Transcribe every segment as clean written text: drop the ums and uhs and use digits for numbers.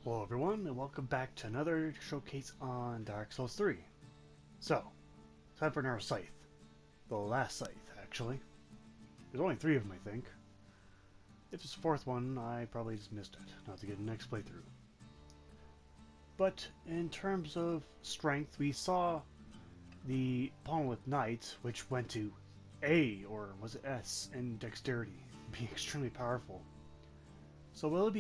Hello everyone, and welcome back to another showcase on Dark Souls 3. So, time for another scythe. The last scythe, actually. There's only 3 of them, I think. If it's the 4th one, I probably just missed it. Not to get the next playthrough. But, in terms of strength, we saw the Monolith Knight, which went to A, or was it S, in dexterity, being extremely powerful. So will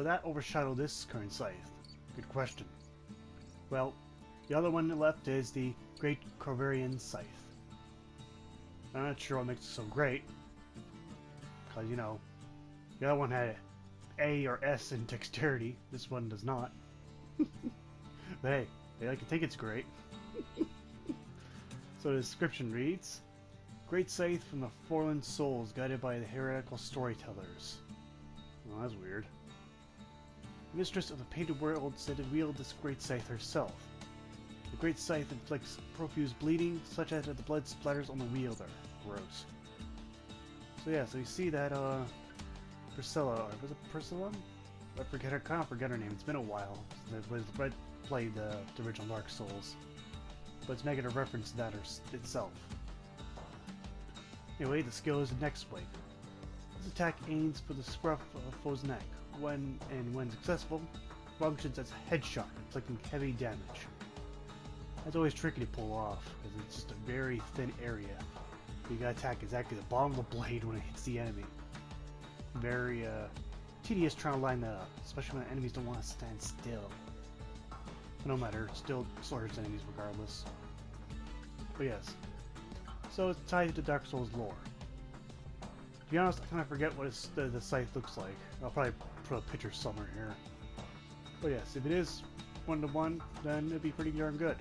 that overshadow this current scythe? Good question. Well, the other one left is the Great Corvian Scythe. I'm not sure what makes it so great, because, you know, the other one had A or S in dexterity, this one does not. But hey, I can think it's great. So the description reads, Great Scythe from the Forlorn Souls guided by the heretical storytellers. Well, that's weird. The mistress of the painted world said to wield this great scythe herself. The great scythe inflicts profuse bleeding, such that the blood splatters on the wielder. Gross. So yeah, so you see that Priscilla, or was it Priscilla? I kind of forget her name. It's been a while since I played the original Dark Souls, but it's making a reference to that itself. Anyway, the skill is the next wave. This attack aims for the scruff of a foe's neck. When successful, functions as a headshot, inflicting heavy damage. That's always tricky to pull off, because it's just a very thin area. You gotta attack exactly the bottom of the blade when it hits the enemy. Very tedious trying to line that up, especially when enemies don't want to stand still. But no matter, still hurts enemies regardless. But yes, so it's tied to Dark Souls lore. To be honest, I kind of forget what the scythe looks like. I'll probably put a picture somewhere here. But yes, if it is 1-to-1, then it'd be pretty darn good.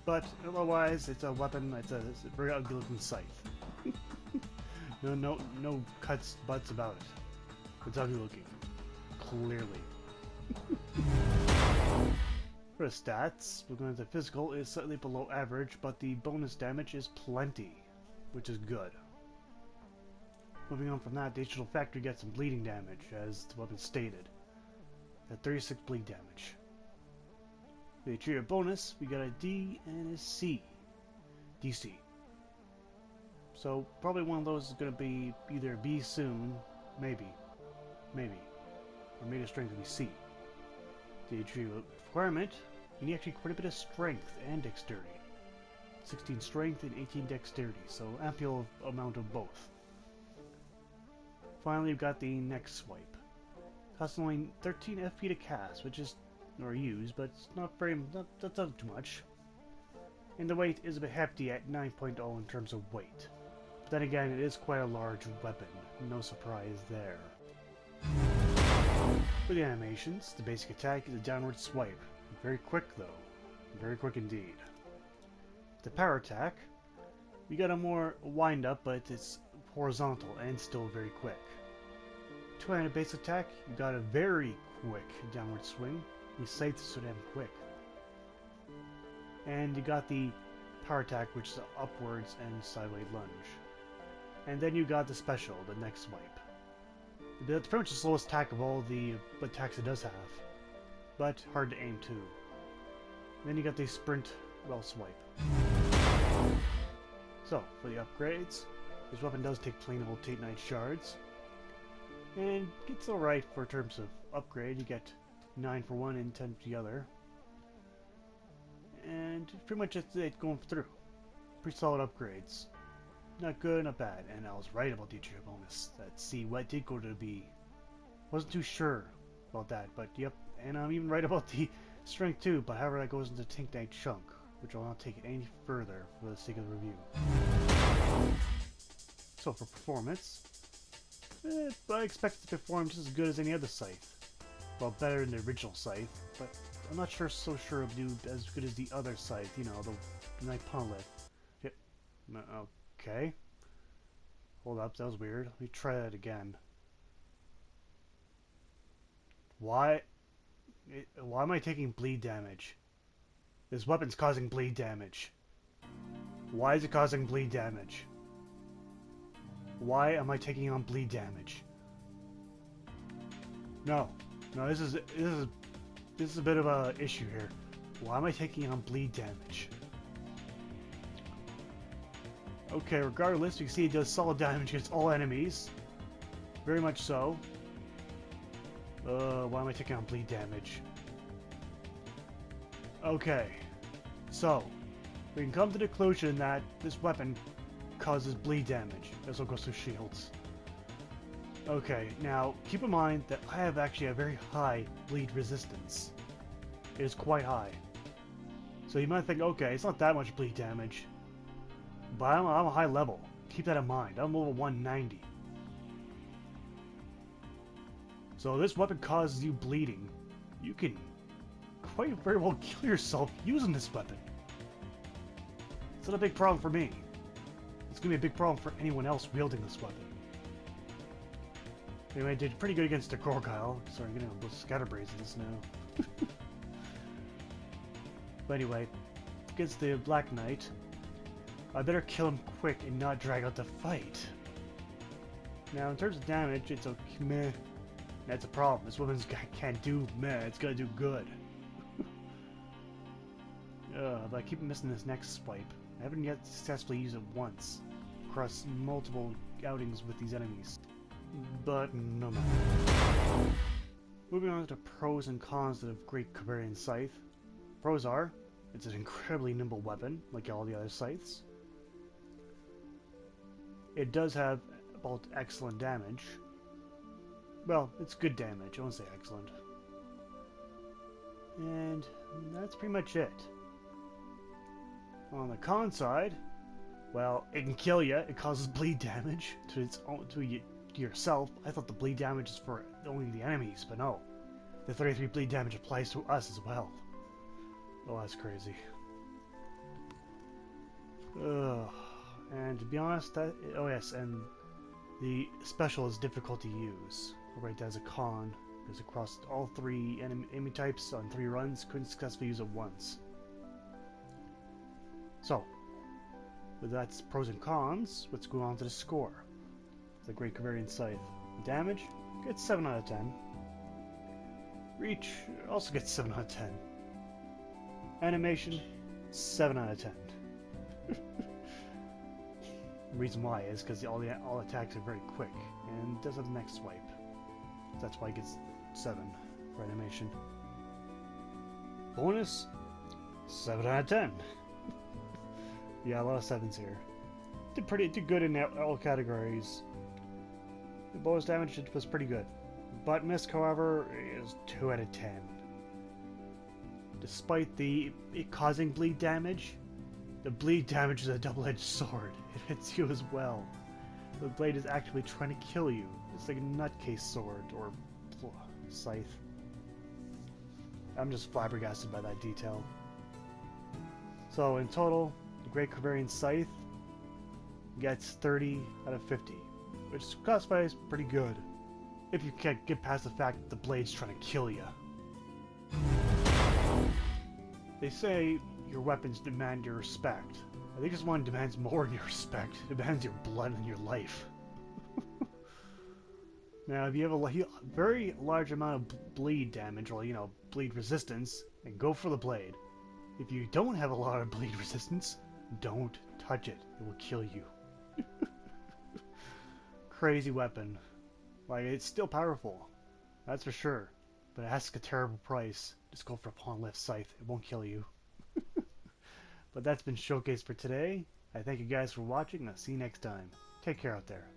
But otherwise, it's a weapon. It's a very ugly looking scythe. no cuts, butts about it. It's ugly looking, clearly. For the stats, we're going to physical is slightly below average, but the bonus damage is plenty, which is good. Moving on from that, the SHAREfactory gets some bleeding damage, as the weapon stated. At 36 bleed damage. For the achievement bonus, we got a D and a C. DC. So, probably one of those is going to be either B soon, maybe. Or maybe the strength will be C. The achievement requirement, you need actually quite a bit of strength and dexterity. 16 strength and 18 dexterity, so ample amount of both. Finally, we've got the next swipe. Costs only 13 FP to cast, which is, or use, but it's not too much. And the weight is a bit hefty at 9.0 in terms of weight. But then again, it is quite a large weapon, no surprise there. For the animations, the basic attack is a downward swipe. Very quick though, very quick indeed. The power attack, we got a more wind up, but it's horizontal and still very quick. Two-handed base attack, you got a very quick downward swing. These scythes so damn quick. And you got the power attack, which is upwards and sideways lunge. And then you got the special, the next swipe. That's pretty much the slowest attack of all the attacks it does have, but hard to aim too. And then you got the sprint well swipe. So for the upgrades, this weapon does take plainable Titanite shards, and it's alright for terms of upgrade. You get 9 for one and 10 for the other, and pretty much it's it going through. Pretty solid upgrades. Not good, not bad. And I was right about the achievement bonus. That C what did go to B. Wasn't too sure about that, but yep. And I'm even right about the strength too, but however that goes into Titanite chunk, which I'll not take it any further for the sake of the review. So for performance, I expect it to perform just as good as any other scythe. Well, better than the original scythe, but I'm not so sure it'll do as good as the other scythe, you know, the Knight Monolith. Yep. Okay. Hold up, that was weird. Let me try that again. Why am I taking bleed damage? This weapon's causing bleed damage. Why is it causing bleed damage? Why am I taking on bleed damage? No. No, this is a bit of a issue here. Why am I taking on bleed damage? Okay, regardless, you can see it does solid damage against all enemies. Very much so. Why am I taking on bleed damage? Okay, so we can come to the conclusion that this weapon causes bleed damage. This will go through shields. Okay, now keep in mind that I have actually a very high bleed resistance. It is quite high. So you might think, okay, it's not that much bleed damage. But I'm a high level. Keep that in mind. I'm level 190. So this weapon causes you bleeding. You can quite very well kill yourself using this weapon. It's not a big problem for me. It's going to be a big problem for anyone else wielding this weapon. Anyway, I did pretty good against the Crocodile. Sorry, I'm getting a little scatterbrains in this now. But anyway, against the Black Knight, I better kill him quick and not drag out the fight. Now, in terms of damage, it's okay, meh. That's a problem. This weapon can't do meh, it's gotta do good. But I keep missing this next swipe. I haven't yet successfully used it once across multiple outings with these enemies. But no matter. Moving on to the pros and cons of Great Corvian Scythe. Pros are, it's an incredibly nimble weapon, like all the other scythes. It does have about excellent damage. Well, it's good damage, I won't say excellent. And that's pretty much it. On the con side, well, it can kill you. It causes bleed damage to its own, to yourself. I thought the bleed damage is for only the enemies, but no. The 33 bleed damage applies to us as well. Oh, that's crazy. Ugh. And to be honest, oh yes, and the special is difficult to use. I'll write that as a con, because across all 3 enemy types on 3 runs, couldn't successfully use it once. So, with that's pros and cons, let's go on to the score. The Great Corvian Scythe. Damage gets 7 out of 10. Reach also gets 7 out of 10. Animation, 7 out of 10. The reason why is because all attacks are very quick and does have the next swipe. That's why it gets 7 for animation. Bonus, 7 out of 10. Yeah, a lot of 7s here. Did good in all categories. The bonus damage was pretty good. Butt miss, however, is 2 out of 10. Despite it causing bleed damage, the bleed damage is a double-edged sword. It hits you as well. The blade is actually trying to kill you. It's like a nutcase sword or scythe. I'm just flabbergasted by that detail. So in total, the Great Corvian Scythe gets 30 out of 50, which classifies pretty good if you can't get past the fact that the blade's trying to kill you. They say your weapons demand your respect. I think this one demands more than your respect. It demands your blood and your life. Now, if you have a very large amount of bleed damage, or, bleed resistance, then go for the blade. If you don't have a lot of bleed resistance, don't touch it. It will kill you. Crazy weapon. Like, it's still powerful. That's for sure. But it asks a terrible price. Just go for a pawn lift scythe. It won't kill you. But that's been showcased for today. I thank you guys for watching, and I'll see you next time. Take care out there.